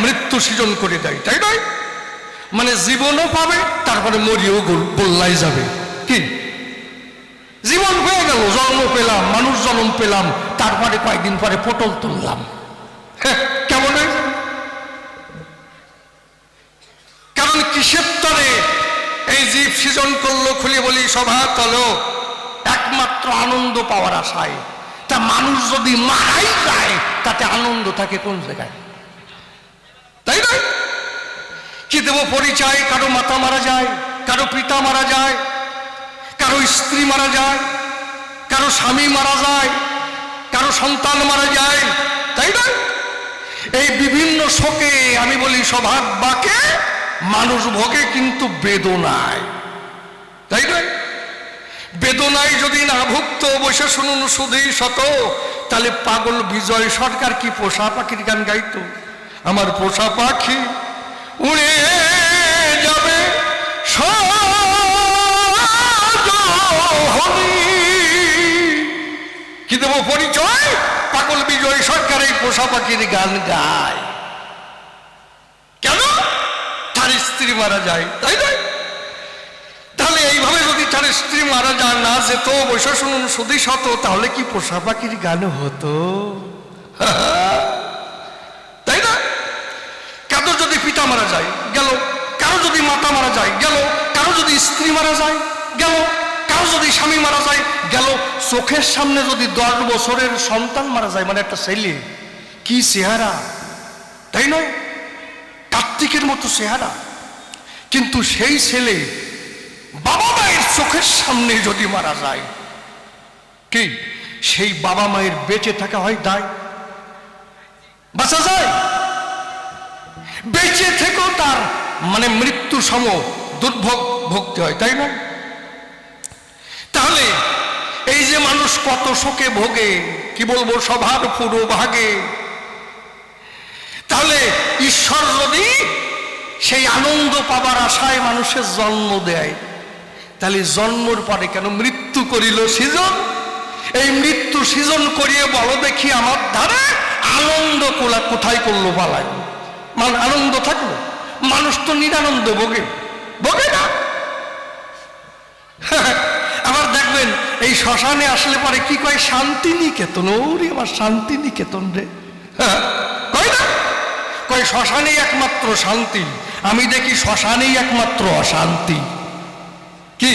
মৃত্যু সৃজন করে দেয়, তাই নয়? মানে জীবনও পাবে, তারপরে মরিও গোল্লাই যাবে। কি, জীবন হয়ে গেল, জন্ম পেলাম, মানুষ জন্ম পেলাম, তারপরে কয়েকদিন পরে পটল তুললাম, কেমন হয়ে যাবে? কিসের তরে এই জীব সৃজন করলো খুলে বলি সভা তলো? একমাত্র আনন্দ পাওয়ার আশায়। তা মানুষ যদি মারাই যায় তাতে আনন্দ থাকে কোন জায়গায়? তাই না? কি দেব পরিচয়? কারো মাতা মারা যায়, কারো পিতা মারা যায়, কারো স্ত্রী মারা যায়, কারো স্বামী মারা যায়, কারো সন্তান মারা যায়, তাই না? এই বিভিন্ন শোকে আমি বলি সৌভাগ্যকে মানুষ ভোগে, কিন্তু বেদনায়, তাই না? বেদনায় যদি না ভুগত, বসে শুনুন শুধুই শত, তাহলে পাগল বিজয় সরকার কি পোষা পাখির গান গাইতো? আমার পোষা পাখি উড়ে যাবে কি দেব পরিচয়? পাগল বিজয় সরকার এই পোষা পাখির গান গায়। কেন? তার স্ত্রী মারা যায়, তাই না? তাহলে এইভাবে যদি তার স্ত্রী মারা যায় না যেত, বসে শুনুন শুধু শত, তাহলে কি পোষা পাখির গান হতো? তাই না? কারো যদি পিতা মারা যায় গেল, কারো যদি মাতা মারা যায় গেল, কারো যদি স্ত্রী মারা যায় গেল, কারো যদি স্বামী মারা যায় গেল, চোখের সামনে যদি 10 বছরের সন্তান মারা যায়, মানে একটা ছেলে, কি চেহারা, তাই নয়? কার্তিকের মতো চেহারা। কিন্তু সেই ছেলে বাবা মায়ের চোখের সামনে যদি মারা যায়, কি সেই বাবা মায়ের বেঁচে থাকা হয় দায়? বাঁচা যায়? বেঁচে থেকেও তার মানে মৃত্যু সম দুর্ভোগ ভুগতে হয়, তাই না? তাহলে এই যে মানুষ কত শোকে ভোগে, কি বলবো, সভার পুরো ভাগে। তাহলে ঈশ্বর যদি সেই আনন্দ পাবার আশায় মানুষের জন্ম দেয়, তাহলে জন্মর পরে কেন মৃত্যু করিল সৃজন? এই মৃত্যু সৃজন করিয়ে বলো দেখি আমার ধারে আনন্দ কোথায় করলো পালায়? মানে আনন্দ থাকলো? মানুষ তো নিরানন্দ ভোগে, ভোগে না? আবার দেখবেন এই শ্মশানে আসলে পরে কি কয়, শান্তি নিকেতন। ওরে আমার শান্তি নিকেতন রে, কয় না? কয় শ্মশানেই একমাত্র শান্তি। আমি দেখি শ্মশানেই একমাত্র অশান্তি। কি?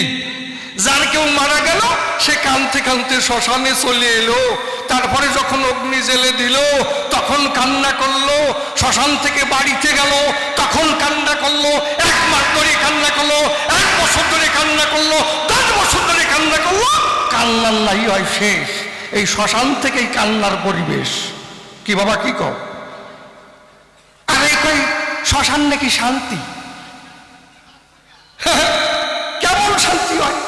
যার কেউ মারা গেল সে কাঁদতে কাঁদতে শ্মশানে চলে এলো, তারপরে যখন অগ্নি জেলে দিল তখন কান্না করলো, শ্মশান থেকে বাড়িতে গেল তখন কান্না করলো, 1 মাস ধরে কান্না করলো, 1 বছর ধরে কান্না করলো, 10 বছর ধরে কান্না করলো, কান্নার নাই হয় শেষ। এই শ্মশান থেকেই কান্নার পরিবেশ। কি বাবা কি কও? আরে কই শ্মশান নাকি শান্তি? কেমন শান্তি হয়?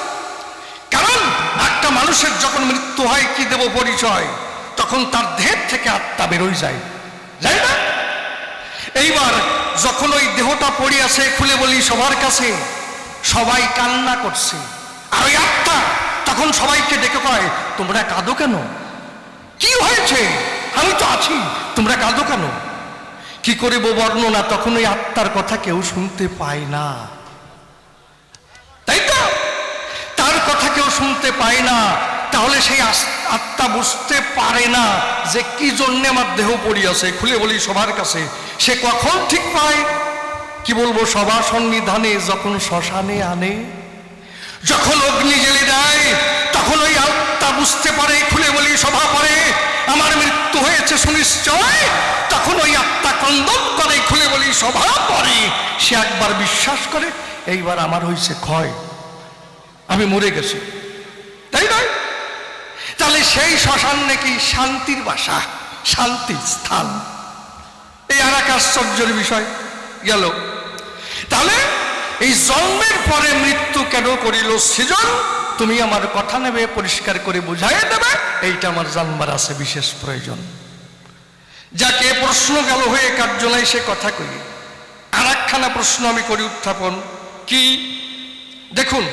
কারণ একটা মানুষের যখন মৃত্যু হয়, কি দেব পরিচয়, তখন তার দেহ থেকে আত্মা বেরোয় যায়, যাই না? এইবার যখন ওই দেহটা পড়ে আছে, খুলে বলি সবার কাছে, সবাই কান্না করছে, আর ওই আত্মা তখন সবাইকে ডেকে কয়, তোমরা কাঁদো কেন? কি হয়েছে? আমি তো আছি, তোমরা কাঁদো কেন? কি করে বর্ণনা? তখন ওই আত্মার কথা কেউ শুনতে পায় না, তাই তো? তার কথা কেউ শুনতে পায় না। তাহলে সেই আত্মা বুঝতে পারে না যে কি জন্যে আমার দেহ পড়িয়াছে। খুলে বলি সবার কাছে, সে কখন ঠিক পায়? কি বলবো, সভা সন্নিধানে যখন শ্মশানে আনে, যখন অগ্নি জেলে দেয়, তখন ওই আত্মা বুঝতে পারে। খুলে বলি সভা পরে, আমার মৃত্যু হয়েছে সুনিশ্চয়। তখন ওই আত্মা ক্রন্দন করে, খুলে বলি সভা পরে, সে একবার বিশ্বাস করে এইবার আমার হয়েছে ক্ষয়, আমি মরে গেছি, তাই নয়? তাহলে সেই শ্মশান নাকি শান্তির বাসা, শান্তির স্থান। এই আর এক আশ্চর্যের বিষয় গেল। তাহলে এই জন্মের পরে মৃত্যু কেন করিল সৃজন? তুমি আমার কথা নেবে, পরিষ্কার করে বুঝাই দেবে, এইটা আমার জানবার আছে বিশেষ প্রয়োজন। যাকে প্রশ্ন গেল হয়ে কার্য নাই সে কথা কই। আর একখানা প্রশ্ন আমি করি উত্থাপন। কি? দেখুন,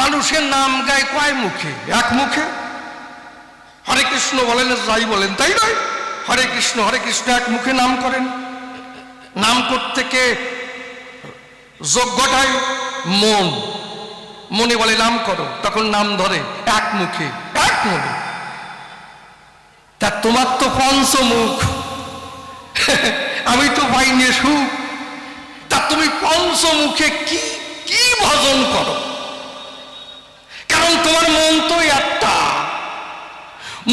মানুষের নাম গায় কয় মুখে? 1 মুখে। হরে কৃষ্ণ বলেন, যাই বলেন, তাই নয়? হরে কৃষ্ণ 1 মুখে নাম করেন। নাম করতে কে যোগ্যটাই? মন। মনে বলে নাম করো, তখন নাম ধরে 1 মুখে, 1 মনে। তা তোমার তো 5 মুখ, আমি তো পাইনি সুখ। তা তুমি পঞ্চমুখে কি কি ভজন করো? কারণ তোমার মন তো একটা,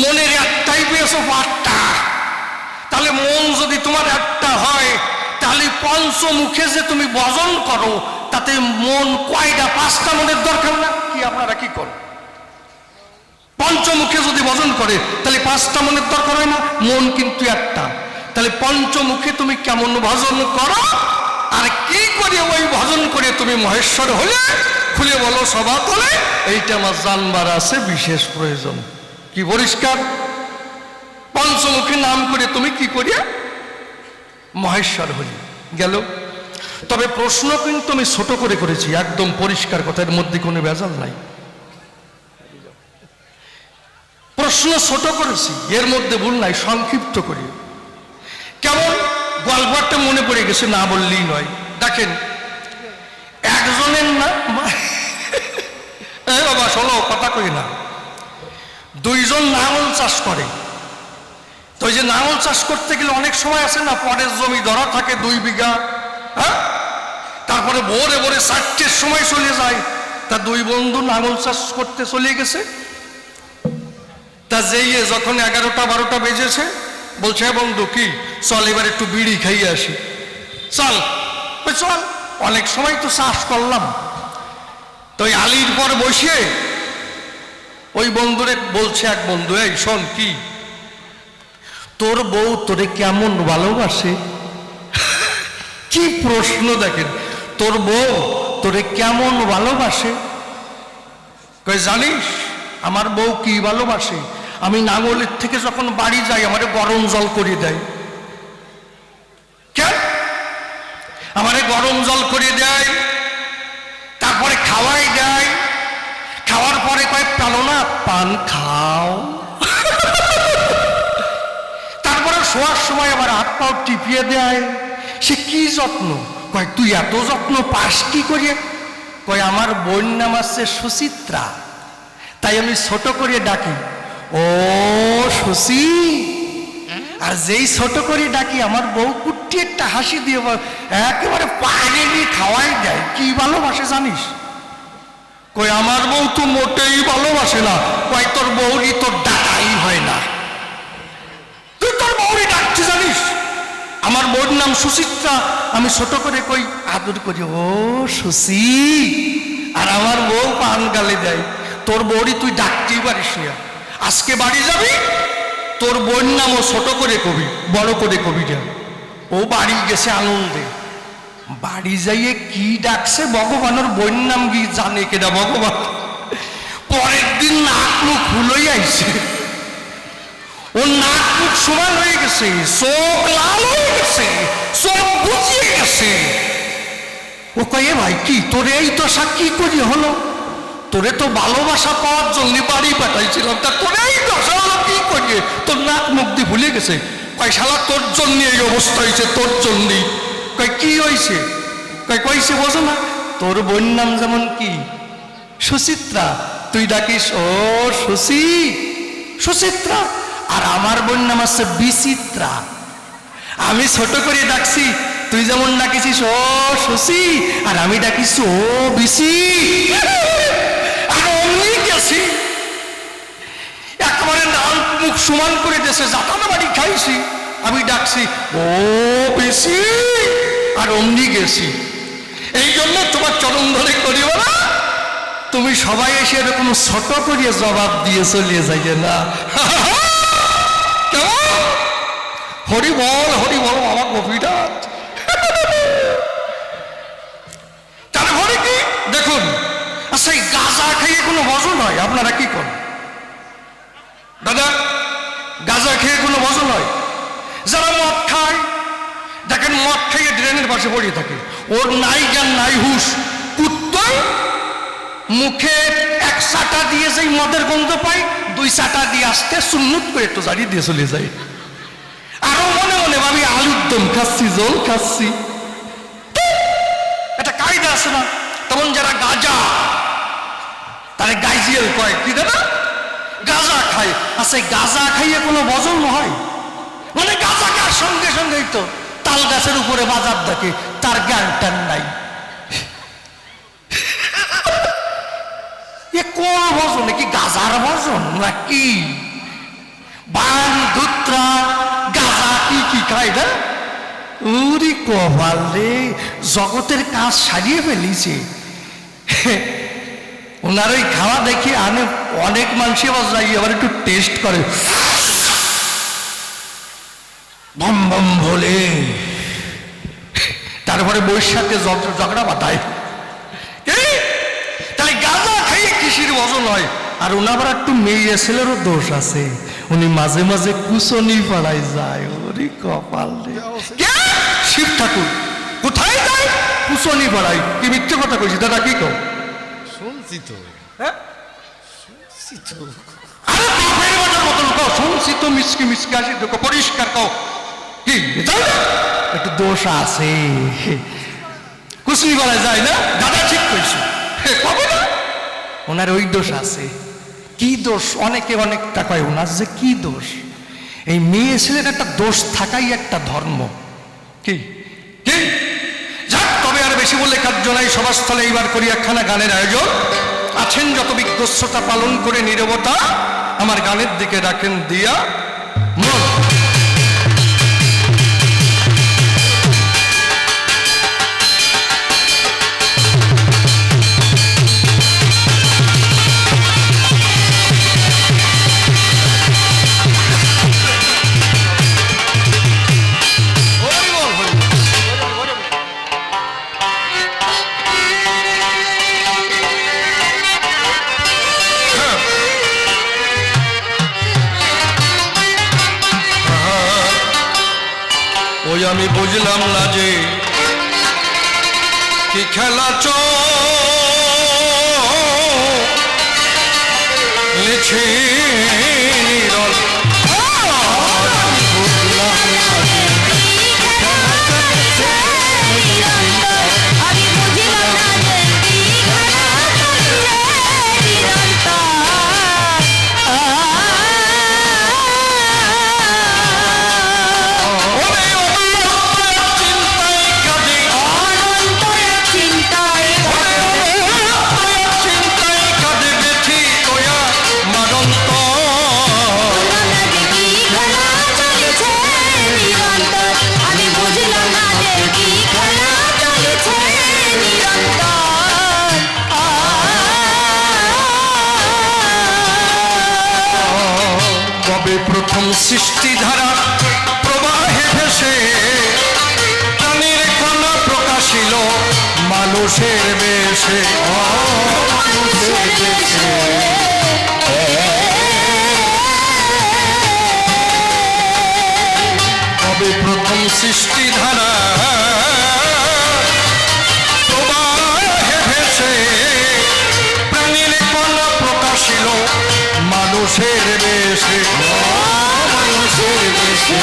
মনের একটাই পেয়েছো পাঁচটা। তাহলে মন যদি তোমার একটা হয়, তাহলে পঞ্চমুখে যে তুমি ভজন করো, তাতে মন কয়টা? পাঁচটা মনের দরকার না? কি আপনারা কি করেন? পঞ্চমুখে যদি ভজন করে তাহলে পাঁচটা মনের দরকার হয় না? মন কিন্তু একটা। তাহলে পঞ্চমুখে তুমি কেমন ভজন করো, আর কি করে ওই ভজন করে তুমি মহেশ্বর হলে? খুলে বলো সভা তলে, এইটা আমার জানবার আছে বিশেষ প্রয়োজন। কি পরিষ্কার? পঞ্চমুখী নাম করে তুমি কি করিয়া মহেশ্বর হলি গেল। তবে প্রশ্ন কিন্তু আমি ছোট করে করেছি, একদম পরিষ্কার কথা, এর মধ্যে কোনো ভেজাল নাই। প্রশ্ন ছোট করেছি, এর মধ্যে ভুল নাই, সংক্ষিপ্ত করি। কেমন গল্পটা মনে পড়ে গেছে, না বললেই নয়। দেখেন, একজনের না বাবা শোনো, কথা কই না, দুইজন লাঙল চাষ করে। তো ওই যে লাঙল চাষ করতে গেলে অনেক সময় আছে না, পরের জমি ধরা থাকে 2 বিঘা, হ্যাঁ, তারপরে ভোরে ভোরে 4টের সময় চলে যায়। তা দুই বন্ধু লাঙল চাষ করতে চলে গেছে। তা যেই যখন 11টা 12টা বেজেছে, বলছে বন্ধু কি চল এবার একটু বিড়ি খাইয়ে আসি। চল, চল, অনেক সময় তো চাষ করলাম। তো ওই আলির পর বসে ওই বন্ধুরে বলছে এক বন্ধু, এই শোন, কি তোর বউ তোরে কেমন ভালোবাসে? কি প্রশ্ন দেখেন, তোর বউ তোরে কেমন ভালোবাসে? কই জানিস আমার বউ কি ভালোবাসে? আমি নাঙ্গলের থেকে যখন বাড়ি যাই আমারে গরম জল করে দেয়। কেন? আমারে গরম জল করে দেয়, তারপরে খাওয়াই দেয়, খাওয়ার পরে কয় পেলো না, পান খাও। তারপরে শোয়ার সময় আবার হাত পাও টিপিয়ে দেয়। সে কি যত্ন! কয় তুই এত যত্ন পাস কি করিয়ে? কয় আমার বোন নাম আছে সুচিত্রা, তাই আমি ছোট করে ডাকি ও সুচি। আর যেই ছোট করে ডাকি আমার বউ কুট্টি একটা হাসি দিয়ে একেবারে পানি নিয়ে খাওয়াই দেয়। কি ভালোবাসে জানিস? কই আমার বউ তো মোটেই ভালোবাসে না। কয় তোর বউরই তোর ডাকাই হয় না, তুই তোর বউরই ডাকতে জানিস? আমার বউর নাম সুচিত্রা, আমি ছোট করে কই আদর করি ও সুচি, আর আমার বউ পান গালে দেয়। তোর বউরই তুই ডাকতেই পারিস না। আজকে বাড়ি যাবি, তোর বোন নামও ছোট করে কবি, বড় করে কবি না। ও বাড়ি গেছে আনন্দে, বাড়ি যাইয়ে কি ডাকছে ভগবানের বোন নাম কি জানে কেনা ভগবান। পরের দিন নাক মুখ হুলই আইছে, ওর নাক মুখ সমান হয়ে গেছে, চোখ লাল হয়ে গেছে, চোখ বুঝিয়ে গেছে। ও কয়ে ভাই কি তোর এই দশা কি করি হলো? তোরে তো ভালোবাসা পাওয়ার জন্য বাড়ি পাঠাইছিলাম, তা তোর এই দশা হলো কি করিয়ে? তোর নাক মুখ দিয়ে ভুলে গেছে। কয় শালা তোর জন্য এই অবস্থা হয়েছে, তোর জন্যই। কয় কি হয়েছে? কয় কইছে বোঝো না, তোর বোন নাম যেমন কি সুচিত্রা, তুই ডাকিস ও সুচি, সুচিত্রা, আর আমার বোন নাম আছে বিচিত্রা। আমি ছোট করে ডাকছি, তুই যেমন ডাকিছিস ও সুচি, আর আমি ডাকিস ও বিচি। আর অমনি গেছি, একেবারে নাক মুখ সমান করে দেশে জাতানা বাড়ি খাইছি। আমি ডাকছি ও বিচি, আর অমনি গেছি। এই জন্য তোমার চরণ ধরে করিব না, তুমি সবাই এসে এরকম ছোট করিয়ে জবাব দিয়ে চলিয়ে যাইয়ে না। কেমন? হরি বল আমার গভীরাত। তারপরে কি দেখুন, আচ্ছা এই গাঁজা খেয়ে কোনো ভজন হয়? আপনারা কি করেন দাদা? গাঁজা খেয়ে কোনো ভজন হয়? যারা মদ খায়, দেখেন মদ খেয়ে ড্রেনের পাশে পড়িয়ে থাকে, ওর নাই জ্ঞান নাই হুশ, কুত্তই মুখে 1 চাটা দিয়ে যাই মদের গন্ধ পাই, 2 চাটা দিয়ে আসতে সুন্নত করে একটু জারি দিয়ে চলে যায়। আরো মনে মনে ভাবি আলুর দম খাচ্ছি, জল খাচ্ছি। এটা কায়দা আছে না? তখন যারা গাঁজা, তারা গাইজিয়াল কয় কি দাদা, গাঁজা খায়। আচ্ছা গাঁজা খাইয়ে কোনো ভজন হয়? মানে গাঁজা খাওয়ার সঙ্গে সঙ্গেই তো তাল গাছের উপরে বাজার দেখে, তার জ্ঞান ট্যান নাই। ভজন কি গাজার ভজন নাকি বান দুত্রা গাজা কি কি খায় না? উরি কপাল রে, জগতের কাজ সারিয়ে ফেলিছে। ওনার ওই খাওয়া দেখি আনে অনেক মানুষই আবার যাই আবার একটু টেস্ট করে বম বম বলে, তারপরে বইয়ের সাথে ঝগড়া বাঁধায়। তাহলে গাঁজা খাইয়ে কৃষির ভজন হয়। আর ওনার আবার একটু মেয়ে ছেলেরও দোষ আছে, উনি মাঝে মাঝে কুচনি পাড়ায় যায়। ওরে কপাল রে, শিব ঠাকুর কোথায় যায়? কুচনি পাড়ায়। কি মিথ্যে কথা কইছি দাদা? কি কও? শুনছি তো, হ্যাঁ শুনছি তো। আরে বাপের বাটার মতন কও, শুনছি তো মিসকি মিসকি আসি দেখো, পরিষ্কার কও। কি একটু দোষ আছে, কুচনি পাড়ায় যায় না? দাদা ঠিক কইছে, কবে না ওনার ওই দোষ আছে। কি দোষ? অনেকে অনেকটা কয় ওনার যে কি দোষ। এই মেয়ে ছেলের একটা দোষ থাকাই একটা ধর্ম। কি কি যাক, তবে আর বেশি বলে কার্য নাই। সভাস্থলে এইবার করি একখানা গানের আয়োজন। আছেন যত বিজ্ঞস্বতা পালন করে নীরবতা, আমার গানের দিকে রাখেন দিয়া মন। ওই আমি বুঝলাম না যে কি খেলা চলেছে নীরব। প্রথম সৃষ্টি ধারা প্রবাহে ভেসে প্রাণীর কণা প্রকাশিল মানুষের বেশে। কবে প্রথম সৃষ্টি ধারা প্রবাহে ভেসে প্রাণীর কণা প্রকাশিল মানুষের বেশে। মানুষের বেশে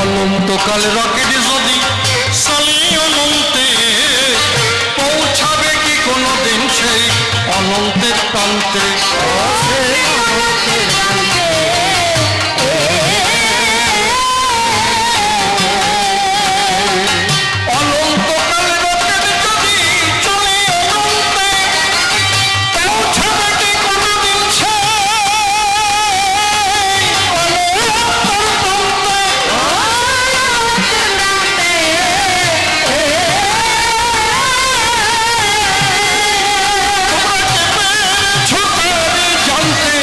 অনন্তকাল রকেট যদি চলে অনন্তে, পৌঁছাবে কি কোনোদিন সেই অনন্তের প্রান্তে? অনন্তকাল রকেট যদি চলে অনন্তে, পৌঁছাবে কি কোনোদিন সেই জানতে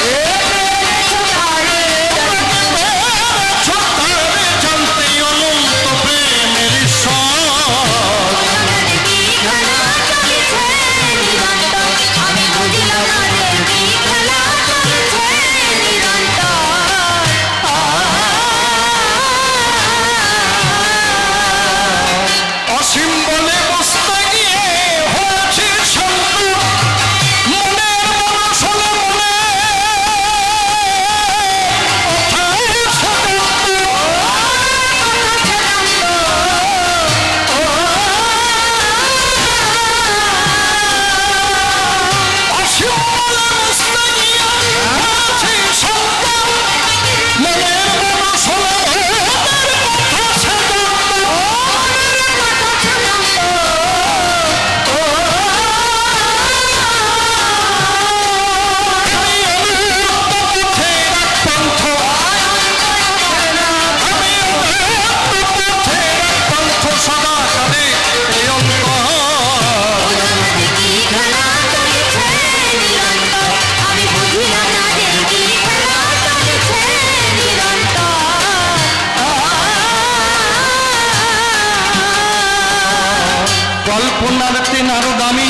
কল্পনার্থে নারদ আমি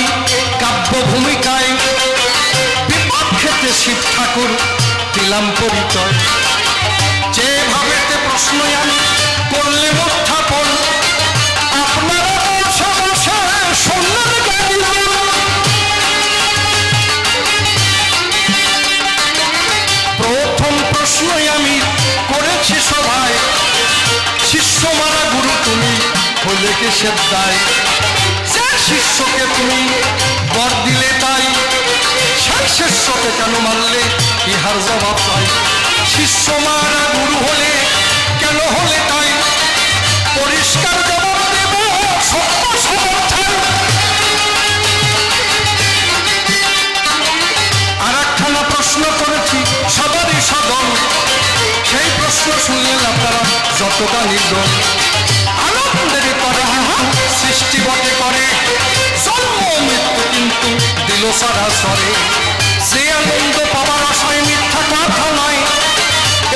কাব্য ভূমিকায় বিপক্ষেতে শিব ঠাকুর দিলাম পরিচয়। যেভাবেতে প্রশ্ন আমি করলে উত্থাপন, আপনারা বসে বসে শুনলেন জ্ঞানী। প্রথম প্রশ্নই আমি করেছি সভায়, শিষ্য মারা গুরু তুমি হলে কে সেদ্দায়? যে শিষ্যকে তুমি বর দিলে তাই, সেই শিষ্যকে কেন মারলে ইহার জবাব পাই। শিষ্য মারা গুরু হলে কেন হলে তাই, পরিষ্কার জবাব দেব সত্য সমর্থন। আর একখানা প্রশ্ন করেছি সবারই সদন, সেই প্রশ্ন শুনলেন আপনারা যতটা নির্দন। আনন্দের করে সৃষ্টি বটে করে, জন্ম মৃত্যু কিন্তু দিল সারা সরে। সে আনন্দ পাওয়ার আশায় মিথ্যা কথা নয়,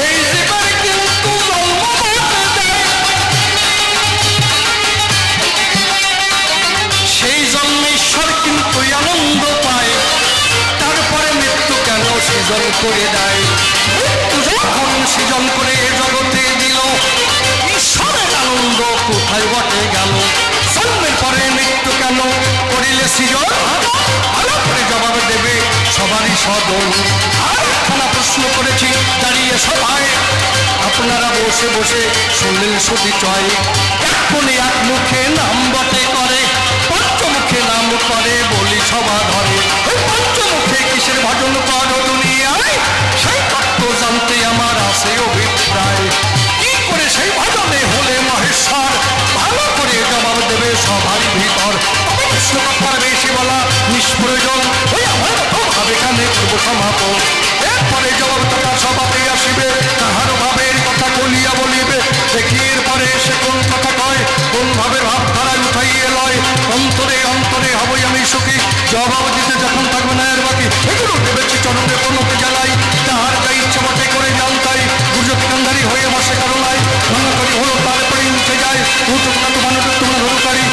এই জীবন কিন্তু জন্ম বদলে দেয়। সেই জন্মে ঈশ্বর কিন্তু আনন্দ পায়, তারপরে মৃত্যু কেন সৃজন করে দেয়? মৃত্যু যখন সৃজন করে জগতে দিল, ঈশ্বরের আনন্দ কোথায় বটে গেল? জন্মের পরে মৃত্যু কেন করিলে সৃজন? ভালো করে জবাব দেবে সবারই সদন। আর একখানা প্রশ্ন করেছি দাঁড়িয়ে সবাই, আপনারা বসে বসে শুনলেন সতীচয়। এক কোণে এক মুখে নাম বটে করে, পঞ্চমুখে নাম করে বলি সভা ধরে। ওই পঞ্চমুখে কিসের ভজন করো দুনিয়ায়, সেই তত্ত্ব জানতে আমার আছে অভিপ্রায়। কি করে সেই ভজনে হলে মহেশ্বর, ভালো করে জবাব দেবে সবারই ভিতর। প্রশ্ন কথার বেশি বলা নিষ্প্রয়োজন, ওই আমার ভাবে কানে করবো সমাপন। এরপরে জবাব কথা সভাতে আসিবে, তাহার ভাবের কথা বলিয়া বলিবে। দেখি এরপরে সে কোন কথা কয়, কোন ভাবের ভাবধারায় উঠাইয়ে লয়। অন্তরে অন্তরে হবই আমি সুখী, জবাব দিতে যখন থাকবে না এর বাকি। এগুলো ভেবেছি চরণে প্রণতি জ্বালাই, তাহার যা ইচ্ছে মতে করে জানতাই। গুজতি কান্ধারি হয়ে বসে কারো নাই, মনে করি হলো তারপরে উঠে যায়। তোমরা ধরুকারি